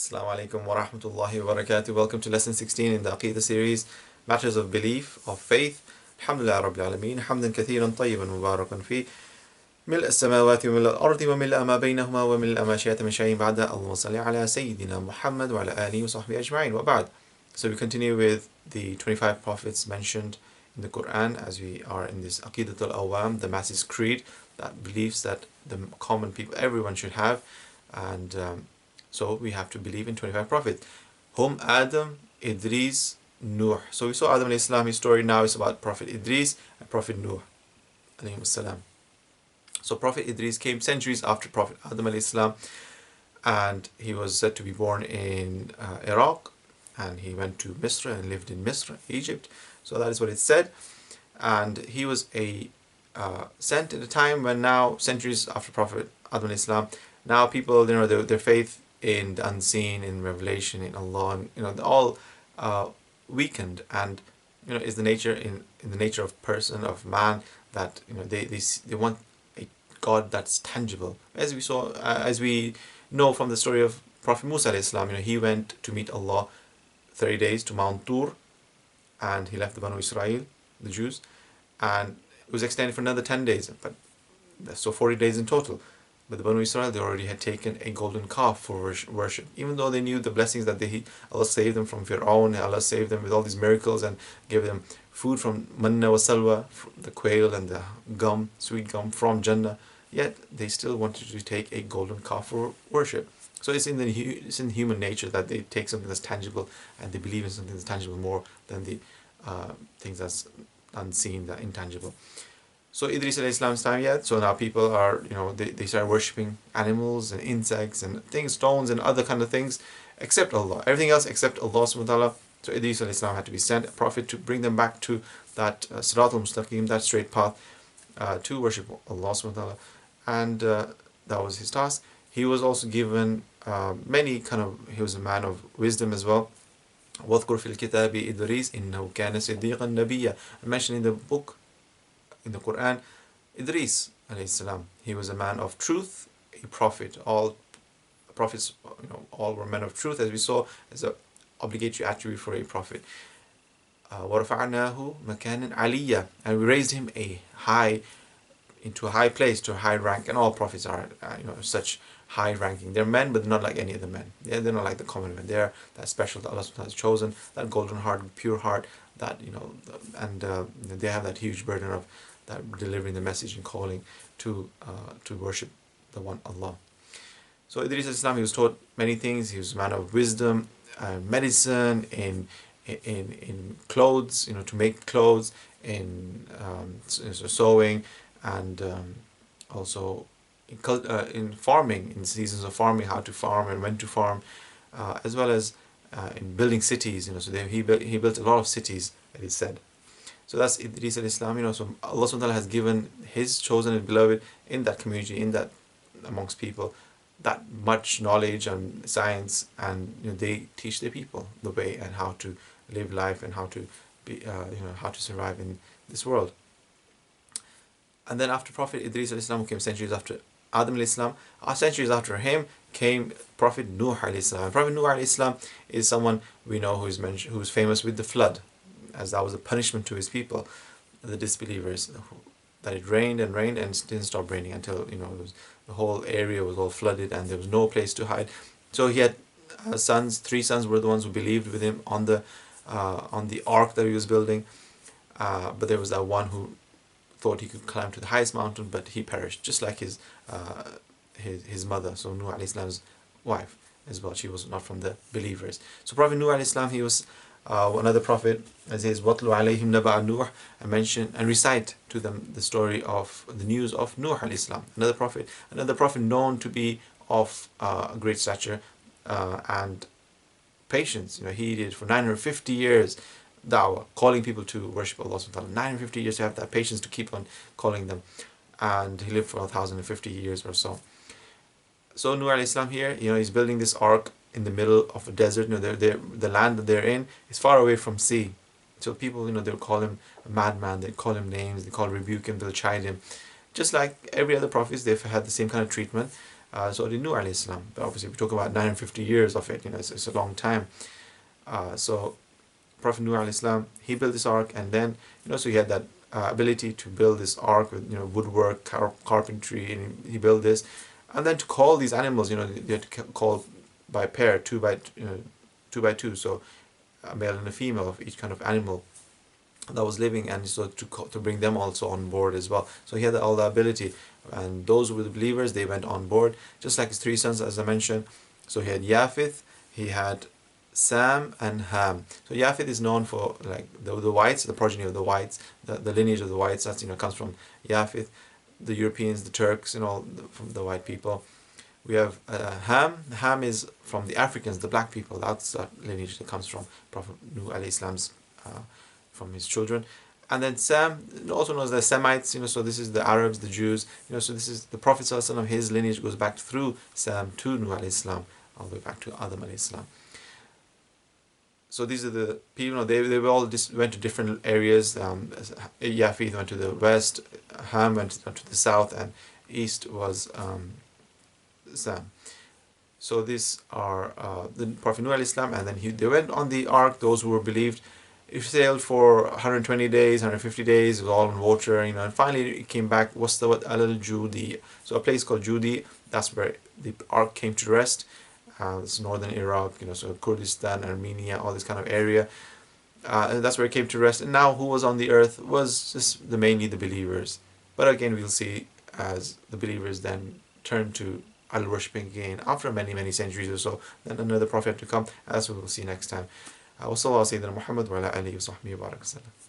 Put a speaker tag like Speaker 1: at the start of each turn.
Speaker 1: Assalamu alaikum wa rahmatullahi wa barakatuh. Welcome to lesson 16 in the Aqeedah series, Matters of Belief, of Faith. Alhamdulillah Rabbil Alameen, hamdan kathiran tayyiban mubarakan fi, ملء السماوات وملء الأرض وملء ما بينهما وملء ما شئت من شيء بعد. اللهم صل على سيدنا محمد وعلى آله وصحبه أجمعين وبعد. So we continue with the 25 prophets mentioned in the Quran as we are in this Aqeedah al-Awam, the Masses Creed, that beliefs that the common people, everyone should have. And so we have to believe in 25 prophets. Hum Adam, Idris, Nuh. So we saw Adam alayhi salam, his story. Now it's about Prophet Idris and Prophet Nuh alayhi salam. So Prophet Idris came centuries after Prophet Adam alayhi salam, and he was said to be born in Iraq, and he went to Misr and lived in Misr, Egypt. So that is what it said. And he was a sent at a time when now, centuries after Prophet Adam alayhi salam, now people, their faith in the unseen, in revelation, in Allah, and, they're all weakened, and is the nature in the nature of person, of man, that they want a God that's tangible. As we saw, as we know from the story of Prophet Musa alayhi salam, he went to meet Allah 30 days to Mount Tur, and he left the Banu Israel, the Jews, and it was extended for another 10 days, but so 40 days in total. But the Banu Israel, they already had taken a golden calf for worship. Even though they knew the blessings that Allah saved them from Fir'aun, Allah saved them with all these miracles and gave them food from manna wa salwa, the quail and the gum, sweet gum from Jannah, yet they still wanted to take a golden calf for worship. So it's in human nature that they take something that's tangible and they believe in something that's tangible more than the things that's unseen, that intangible. So Idris alayhi salam's time, so now people are, they start worshipping animals and insects and things, stones and other kind of things, except Allah. Everything else except Allah subhanahu wa ta'ala. So Idris alayhi salam had to be sent, a prophet, to bring them back to that Sirat al-Mustaqim, that straight path, to worship Allah subhanahu wa ta'ala. And that was his task. He was also given he was a man of wisdom as well. وَاذْكُرْ فِي الْكِتَابِ إِدْرِيسَ إِنَّهُ كَانَ صِدِّيقًا نَبِيًّا. I mentioned in the book, in the Quran, Idris alayhi salam, he was a man of truth, a prophet. All prophets, all were men of truth, as we saw, as an obligatory attribute for a prophet. وَرَفَعْنَاهُ مَكَانًا عَلِيًّا, and we raised him into a high place, to a high rank. And all prophets are, such high ranking. They're men, but they're not like any other men. They're not like the common men. They're that special that Allah has chosen, that golden heart, pure heart, that and they have that huge burden of that delivering the message and calling to worship the one Allah. So Idris al-Islam, he was taught many things. He was a man of wisdom, medicine, in clothes, to make clothes, in sewing, and also in farming, in seasons of farming, how to farm and when to farm, as well as in building cities. So he built a lot of cities, that is said. So that's Idris al-Islam. So Allah subhanahu wa ta'ala has given His chosen and beloved in that community, in that amongst people, that much knowledge and science, and they teach their people the way and how to live life and how to be, how to survive in this world. And then after Prophet Idris al-Islam, who came centuries after Adam al-Islam, centuries after him came Prophet Nuh al-Islam. Prophet Nuh al-Islam is someone we know who is famous with the flood, as that was a punishment to his people, the disbelievers, that it rained and rained and didn't stop raining until the whole area was all flooded and there was no place to hide. So he had sons. 3 sons were the ones who believed with him on the ark that he was building, but there was that one who thought he could climb to the highest mountain, but he perished, just like his mother, so Nuh alayhi salam's wife as well. She was not from the believers. So Prophet Nuh alayhi salam, he was another prophet, as says, وَاتْلُ عَلَيْهِمْ نَبَأَ نُوحٍ, and mention and recite to them the story of the news of Nuh alayhi salam, another prophet known to be of great stature and patience. He did for 950 years da'wah, calling people to worship Allah subhanahu wa ta'ala. 950 years to have that patience to keep on calling them, and he lived for 1,050 years or so. So Nuh alayhi salam here, he's building this ark in the middle of a desert. The land that they're in is far away from sea. So people, they'll call him a madman, they call him names, rebuke him, they'll chide him. Just like every other prophet, they've had the same kind of treatment. So did Nuh alayhi salam. But obviously we talk about 950 years of it, it's a long time. So Prophet Nuh alayhi salam, he built this ark, and then, so he had that ability to build this ark with, woodwork, carpentry, and he built this. And then to call these animals, they had to call by pair, two by two, so a male and a female of each kind of animal that was living, and so to bring them also on board as well. So he had all the ability, and those who were the believers, they went on board, just like his three sons, as I mentioned. So he had Yafith, he had Sam, and Ham. So Yafith is known for like the whites, the progeny of the whites, the lineage of the whites. That's comes from Yafith. The Europeans, the Turks, from the white people. We have Ham. Ham is from the Africans, the black people. That's that lineage that comes from Prophet Nuh alayhi salam's from his children. And then Sam, also known as the Semites, so this is the Arabs, the Jews, so this is the Prophet sallallahu alaihi wasallam, his lineage goes back through Sam to Nuh alayhi salam, all the way back to Adam alayhi salam. So these are the people, they all went to different areas. Yafith went to the west, Ham went to the south, and east was Sam. So these are the Prophet Nuh alayhi salam, and then they went on the ark, those who were believed. It sailed for 120 days, 150 days, it was all in water, and finally it came back, al-Judi. So a place called Judi, that's where the ark came to rest. It's northern Iraq, so Kurdistan, Armenia, all this kind of area. And that's where it came to rest. And now who was on the earth was just mainly the believers. But again, we'll see as the believers then turn to al-worshipping again after many, many centuries or so. Then another prophet to come. That's what we'll see next time. وصلى الله سيدنا محمد وعلى آله وصحبه وبارك وسلم.